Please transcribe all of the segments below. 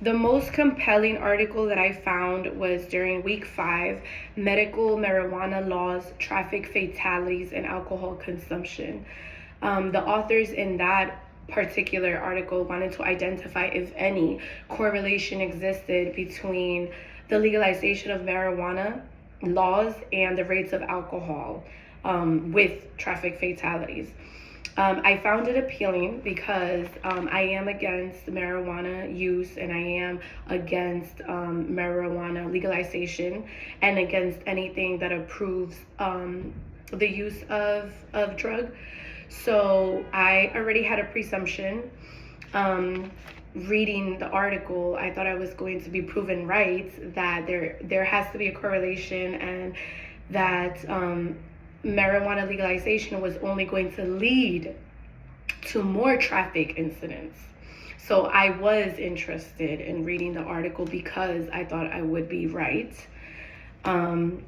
The most compelling article that I found was during week 5, Medical Marijuana Laws, Traffic Fatalities, and Alcohol Consumption. The authors in that particular article wanted to identify if any correlation existed between the legalization of marijuana laws and the rates of alcohol with traffic fatalities. I found it appealing because I am against marijuana use and I am against marijuana legalization and against anything that approves the use of drug. So I already had a presumption. Reading the article, I thought I was going to be proven right that there has to be a correlation and that marijuana legalization was only going to lead to more traffic incidents. So I was interested in reading the article because I thought I would be right. Um,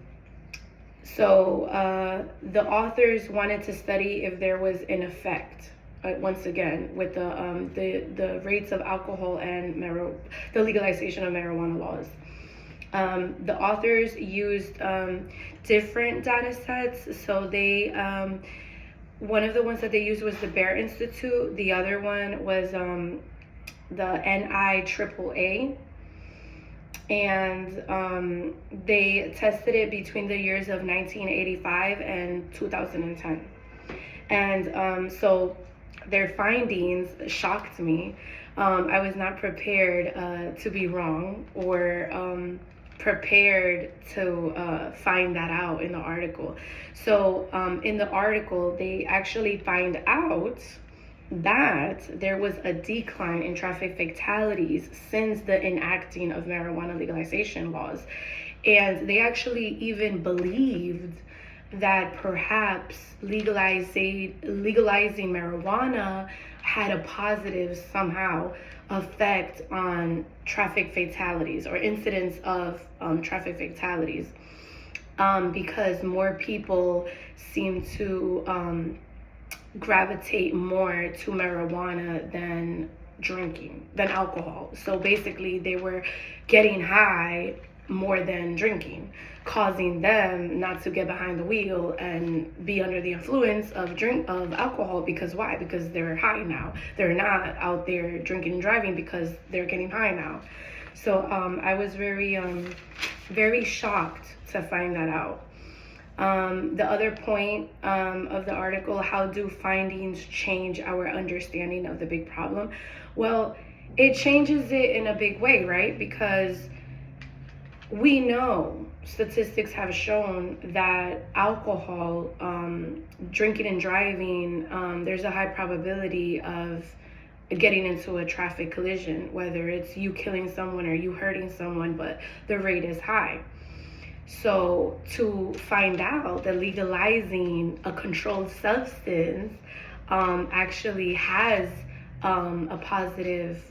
the authors wanted to study if there was an effect. Once again, with the rates of alcohol and the legalization of marijuana laws. The authors used different data sets. So one of the ones that they used was the Bear Institute. The other one was the NIAAA. And they tested it between the years of 1985 and 2010. And so their findings shocked me. I was not prepared to be wrong or prepared to find that out in the article. So in the article, they actually find out that there was a decline in traffic fatalities since the enacting of marijuana legalization laws. And they actually even believed that perhaps legalizing marijuana had a positive somehow effect on traffic fatalities or incidents of traffic fatalities because more people seem to gravitate more to marijuana than alcohol. So basically they were getting high more than drinking, causing them not to get behind the wheel and be under the influence of alcohol. Because why? Because they're high now. They're not out there drinking and driving because they're getting high now. So I was very shocked to find that out. The other point of the article, how do findings change our understanding of the big problem? Well, it changes it in a big way, right? Because we know statistics have shown that alcohol, drinking and driving, there's a high probability of getting into a traffic collision, whether it's you killing someone or you hurting someone, but the rate is high. So to find out that legalizing a controlled substance actually has a positive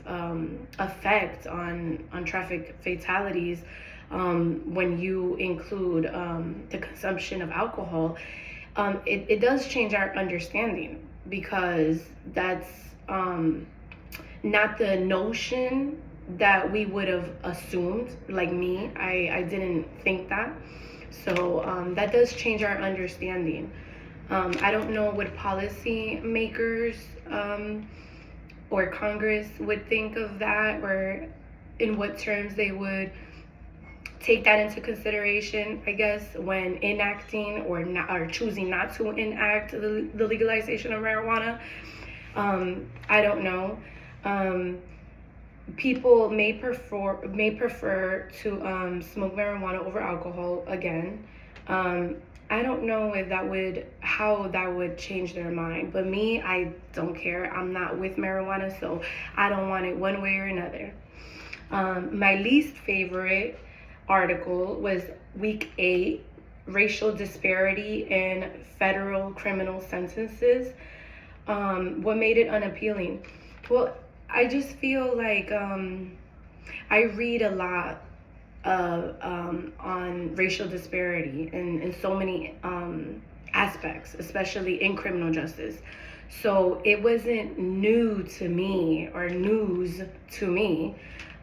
effect on traffic fatalities when you include the consumption of alcohol, it does change our understanding, because that's not the notion that we would have assumed. Like me, I didn't think that. So that does change our understanding. I don't know what policy makers or Congress would think of that, or in what terms they would take that into consideration, I guess, when enacting or choosing not to enact the legalization of marijuana. I don't know. People may prefer to smoke marijuana over alcohol again. I don't know how that would change their mind. But me, I don't care. I'm not with marijuana, so I don't want it one way or another. My least favorite article was week 8, racial disparity in federal criminal sentences. What made it unappealing? Well, I just feel like I read a lot on racial disparity in so many aspects, especially in criminal justice. So it wasn't new to me or news to me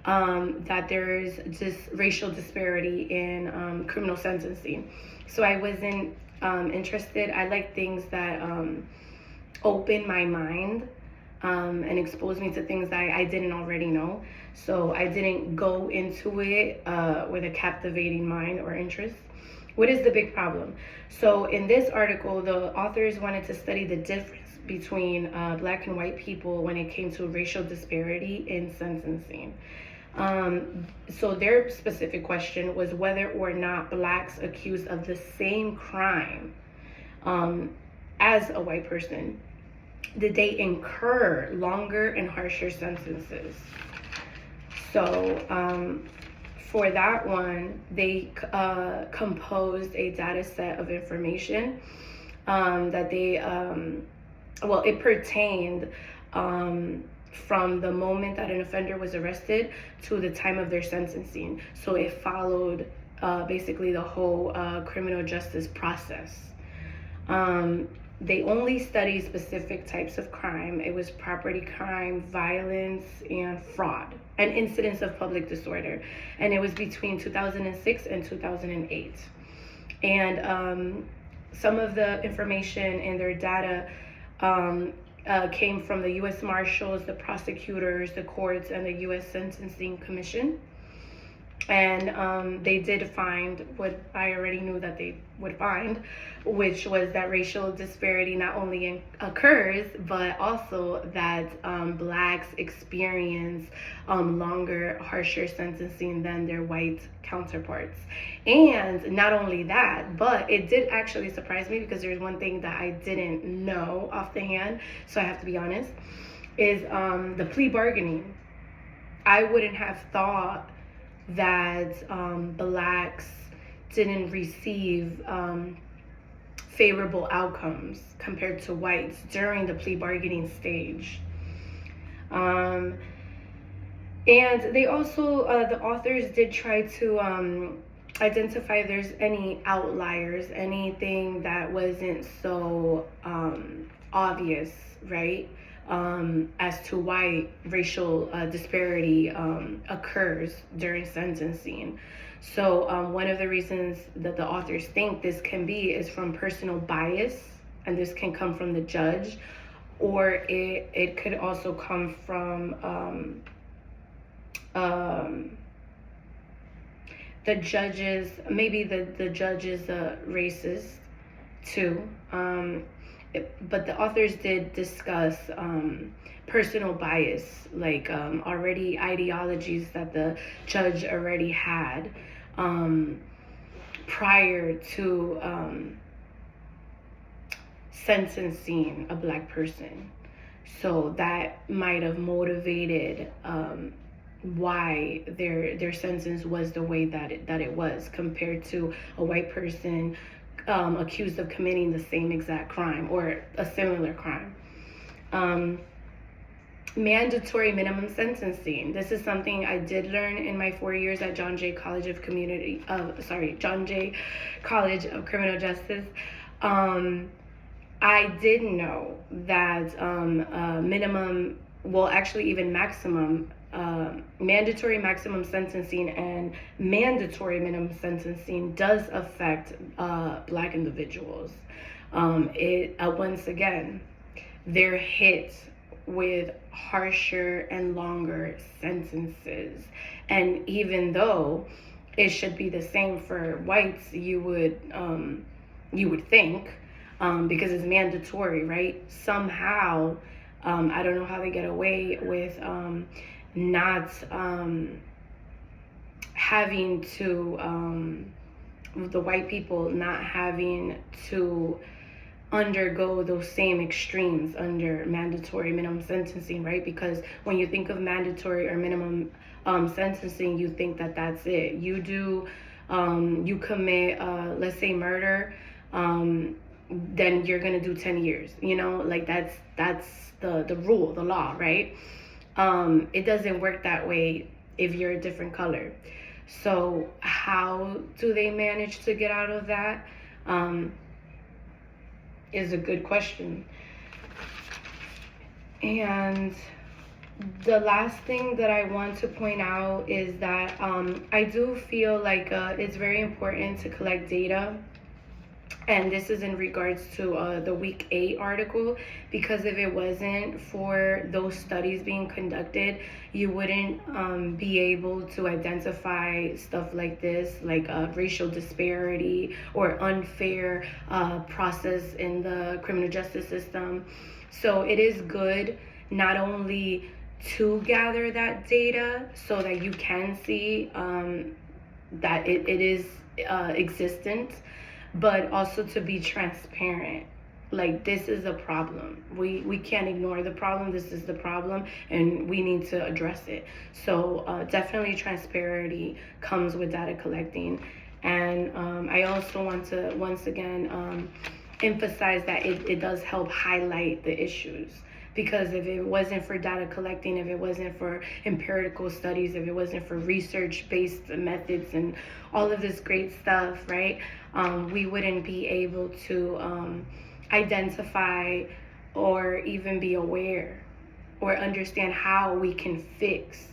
that there's just racial disparity in criminal sentencing. So I wasn't interested. I like things that open my mind and expose me to things that I didn't already know. So I didn't go into it with a captivating mind or interest. What is the big problem? So in this article, the authors wanted to study the difference between black and white people when it came to racial disparity in sentencing. So their specific question was whether or not blacks accused of the same crime as a white person, did they incur longer and harsher sentences? So for that one, they composed a data set of information that they, well, it pertained from the moment that an offender was arrested to the time of their sentencing. So it followed basically the whole criminal justice process. They only studied specific types of crime. It was property crime, violence, and fraud, and incidents of public disorder. And it was between 2006 and 2008. And some of the information in their data came from the U.S. Marshals, the prosecutors, the courts, and the U.S. Sentencing Commission. And they did find what I already knew that they would find, which was that racial disparity not only occurs, but also that blacks experience longer, harsher sentencing than their white counterparts. And not only that, but it did actually surprise me, because there's one thing that I didn't know off the hand, so I have to be honest, is the plea bargaining. I wouldn't have thought that blacks didn't receive favorable outcomes compared to whites during the plea bargaining stage. And they also, the authors did try to identify if there's any outliers, anything that wasn't so obvious, right? As to why racial disparity occurs during sentencing. So one of the reasons that the authors think this can be is from personal bias, and this can come from the judge, or it could also come from the judges, maybe the judge is racist too. But the authors did discuss personal bias, like already ideologies that the judge already had prior to sentencing a black person. So that might have motivated why their sentence was the way that it was, compared to a white person accused of committing the same exact crime or a similar crime. Mandatory minimum sentencing. This is something I did learn in my 4 years at John Jay College of John Jay College of Criminal Justice. I did know that minimum, well, actually even maximum, mandatory maximum sentencing and mandatory minimum sentencing does affect black individuals. Once again, they're hit with harsher and longer sentences. And even though it should be the same for whites, you would think, because it's mandatory, right? Somehow, I don't know how they get away with not having to, the white people not having to undergo those same extremes under mandatory minimum sentencing, right? Because when you think of mandatory or minimum sentencing, you think that that's it. You do, you commit, let's say murder, then you're gonna do 10 years, you know, like that's the rule, the law, right? It doesn't work that way if you're a different color. So how do they manage to get out of that? Is a good question. And The last thing that I want to point out is that I do feel like it's very important to collect data, and this is in regards to the week 8 article, because if it wasn't for those studies being conducted, you wouldn't be able to identify stuff like this, like racial disparity or unfair process in the criminal justice system. So it is good not only to gather that data so that you can see that it is existent, but also to be transparent. Like, this is a problem. We can't ignore the problem. This is the problem, and we need to address it. So definitely transparency comes with data collecting. And I also want to once again emphasize that it does help highlight the issues. Because if it wasn't for data collecting, if it wasn't for empirical studies, if it wasn't for research-based methods and all of this great stuff, right, we wouldn't be able to identify or even be aware or understand how we can fix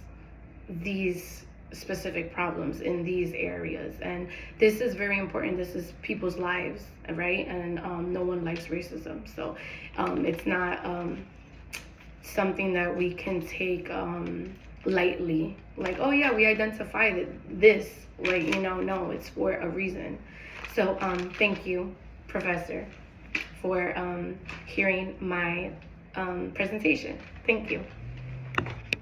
these specific problems in these areas. And this is very important. This is people's lives, right? And no one likes racism. So it's not something that we can take lightly, like, oh yeah, we identified this, like, no, it's for a reason. So thank you, Professor, for hearing my presentation. Thank you.